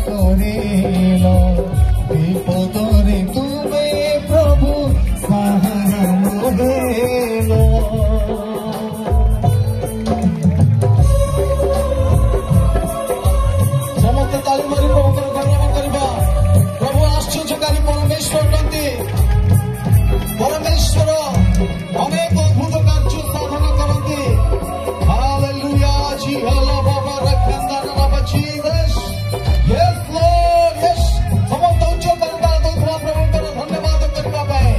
करिल विपदरे तुमे प्रभु सहारा मोहेल समस्त ताली मारी प्रभुଙ୍କର ଧନ୍ୟବାଦ କରିବା। प्रभु आश्चर्यकारी परमेश्वर नंदी परमेश्वर अनेक अद्भुत कार्य साधन करती। हालेलुया जी हेलो बाबा रखंदान बाबा जीसस यस लॉर्ड यस समस्त उच्च करता दूसरा प्रभुଙ୍କର धन्यवाद करबा पाए।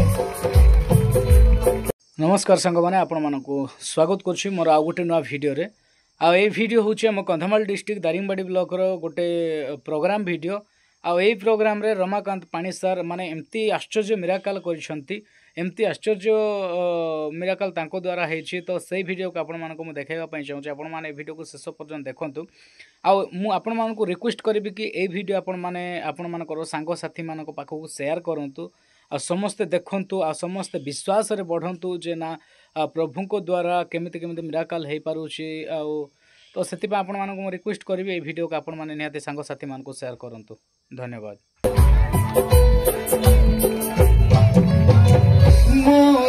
नमस्कार सांग मैंने आपण मानक स्वागत करुच्ची मोर आ गोटे नुआ भिडियो रे। आ भिडियो हूँ आम कंधमाल डिस्ट्रिक्ट दारिंगबाड़ी ब्लॉक रो गोटे प्रोग्राम भिडियो। आई प्रोग्राम रे रमाकांत पाणी सार माने एमती आश्चर्य मिराकल करिसंती एमती आश्चर्य मिराकल तांको द्वारा हेछि। तो सही वीडियो को आपण मानको मु देखाइबा पई चाहूँ आपण माने वीडियो को शेष पर्यंत देखंतु। आ मु आपण मानको रिक्वेस्ट करबी कि ए वीडियो आपण माने आपण मानकर सांग साथी मानको पाखो शेयर करंतु आ समस्त देखंतु आ समस्त विश्वास रे बढ़ंतु जे ना प्रभु को द्वारा केमिति केमिति मिराकल हे पारुछि। आ तो सेति आपण मानको मु रिक्वेस्ट करबी ए वीडियो को आपण माने निहाते सांग साथी मानको शेयर करंतु। धन्यवाद।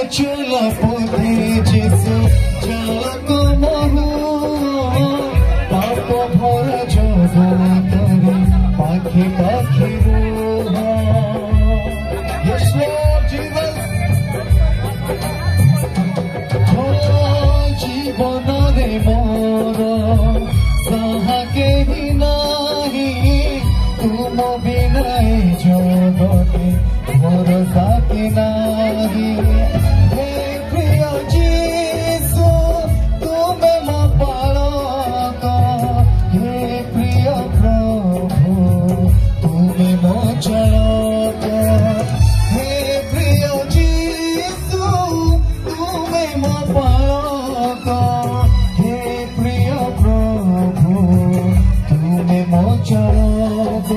चल पदे जेसु जग महु पाप भर जगतरे पाखे पाखे यस लॉर्ड जीसस जीवन रे मोर साहा के नाही तुम बिना जगते भरोसा के नाही। हे प्रिय जीसु तुमे मो पालक हे प्रिय प्रभु तुमे मो चालक हे प्रिय जीसु तुमे मो पालक हे प्रिय प्रभु तुमे मो चालक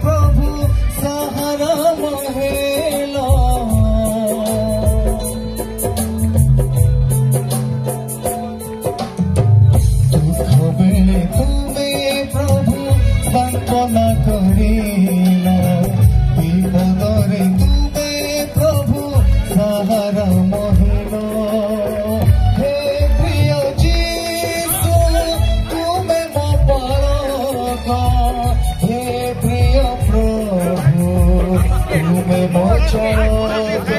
प्रभु सहारा मोहेल दुख बेले तुमे प्रभु सांत्वना करिल विपदरे तुमे प्रभु सहारा मोहेल। हे प्रिय जीसु तुमे मो पालक हे प्रिय प्रभु तुमे मो चालक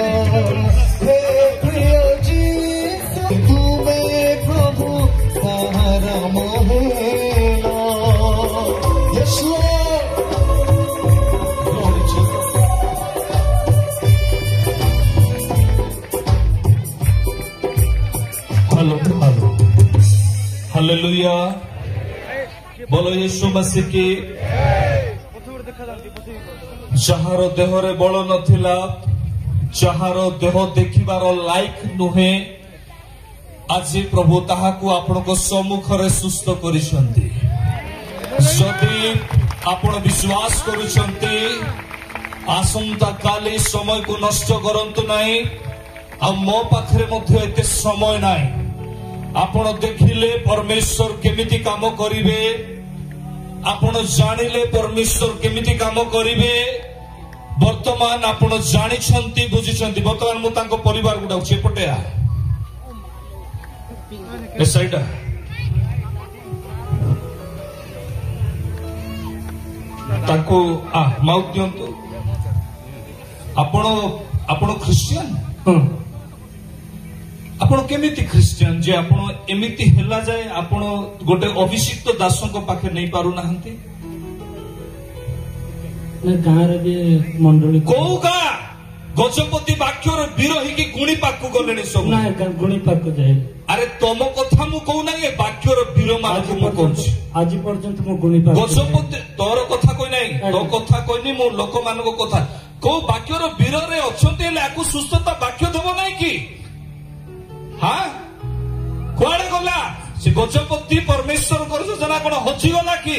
हे प्रिय जीसु तुमे प्रभु सहारा मोहेल। Yes Lord glory Jesus. Hello hello hallelujah बोलो यीशु मसीह की। जहार देहरे बल नथिला जहार देह देखिबार लायक नुहे आज प्रभु ताहाकू आपनको सम्मुखरे सुस्थ करिसंती। जदि आपण विश्वास करिसंती आसंता काली समय को नष्ट करंतु नाही। आ मो पाखरे मध्ये एते समय नाही। आपण देखिले परमेश्वर केमिति काम करिवे आपण जानिले परमेश्वर केमिति काम करिवे वर्तमान आपण जानिछंती बुझिछंती। वर्तमान मु तांको परिवार गुडा छेपटे आ ए साइड ताको आ माउथ दियंतु। आपण ख्रिस्टियन आपण केमिति ख्रिस्टियन जे आपण एमिति हेला जाय आपण गोटे अभिषिक्त दासଙ୍କ पाखे नै पारु नाहंती। ना गाँव रे मंडली को गा गजपति वाक्यर विरोही की गुणी पाकु गलेनी सब ना गुणी पाकु जाय। अरे तुम कथा मु कहू ना ये वाक्यर वीर मान को मु कहूची आज पर्यंत मु गुणी पाकु गजपति तोर कथा कोइ नै तो कथा कोइनी मु लोक मान को कथा को वाक्यर वीर रे अछंती ले आकु सुस्थता वाक्य देबो नै की। हां कुआडे गला से गजपति परमेश्वर कर योजना कोन होची गला की।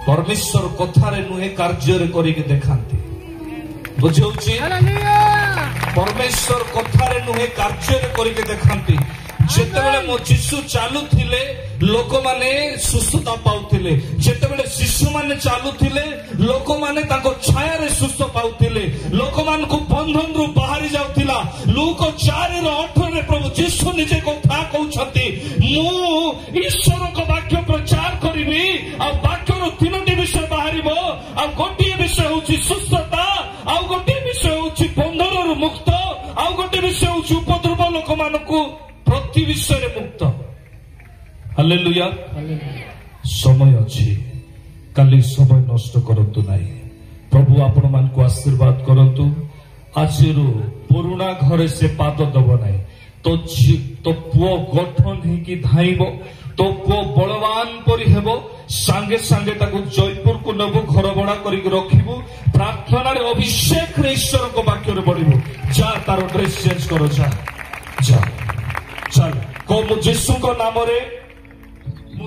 परमेश्वर कथारे नुहे कार्य रे करी के देखांती बुझौची। हालेलुया परमेश्वर कथारे नुहे कार्य करके देखती जितेबले मो जीशु चलुले लोक माने सुस्थता पाउथिले जितेबले शिशु माने चलुले लोक माने ताको छाया रे सुस्थ पाउथिले लोक मान को बंधन रु बाहरी जाउथिला लूक 4:8 रे प्रभु जीशु निजे कथा कहउछंती मु ईश्वर को वाक्य प्रचार करिवि आ वाक्य रो तीनोटी विषय बाहरिबो आ गोटी विषय होछि सुस्थता आ गोटी विषय होछि बंधन रु मुक्त आ गोटी विषय होछि उपद्रव लोक मानकु प्रति विषय मुक्त हालेलुया समय अच्छी काली समय नष्ट करंतु नहीं प्रभु आपण मान को आशीर्वाद करंतु आज पुराणा घरे से पाद दब नहीं तो पुओ गठन ही धाइब तो पुओ बलवान परि हेबो सांगे सांगे ताकू जयपुर को नबो घर भड़ा करिक रखिबु प्रार्थना रे अभिषेक रे ईश्वर को वाक्य रे बढ़िबु जा तार ड्रेस चेंज करो जा जा चल को मु यीशु को नाम रे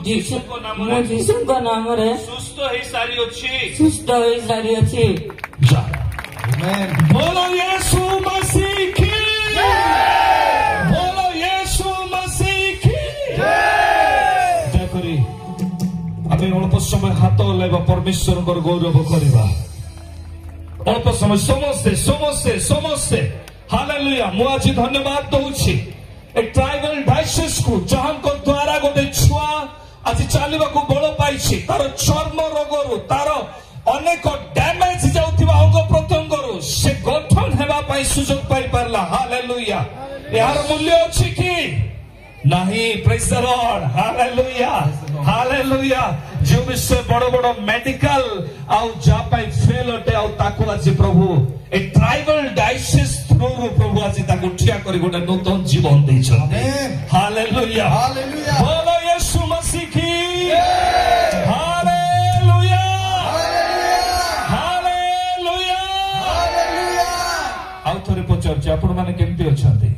जीसु को नाम रे सुस्त हे सारी अछि सुस्त होई सारी अछि जा बोलो यीशु मसीह की जय बोलो यीशु मसीह की जय देखरी आमे अल्प समय हाथ लेबा परमेश्वर को गौरव करबा अल्प समय समस्ते समस्ते समस्ते हालेलुया मु आज धन्यवाद दउछि ए ट्राइबल डायसिस को जहां को द्वारा गोटे छुआ आज चलवा को बल पाई तार चर्म रोग तार अनेक डैमेज जाउथिबा अंग प्रत्यंग से गठन हेबा पाई सुजोग पाई परला हालेलुया यार मूल्य अछि कि नहीं praise the Lord hallelujah hallelujah जो विषय बड़ बड़ मेडिकल आउ जा पाई फेल होते आउ ताको आज प्रभु ए ट्राइबल डायसिस थ्रू प्रभु आज ताको ठिया करी गोटे नूतन जीवन दै छ हालेलुया हालेलुया बोलो यीशु मसीह की हालेलुया हालेलुया हालेलुया आउ थोरे पचार आपण माने केमती अछंती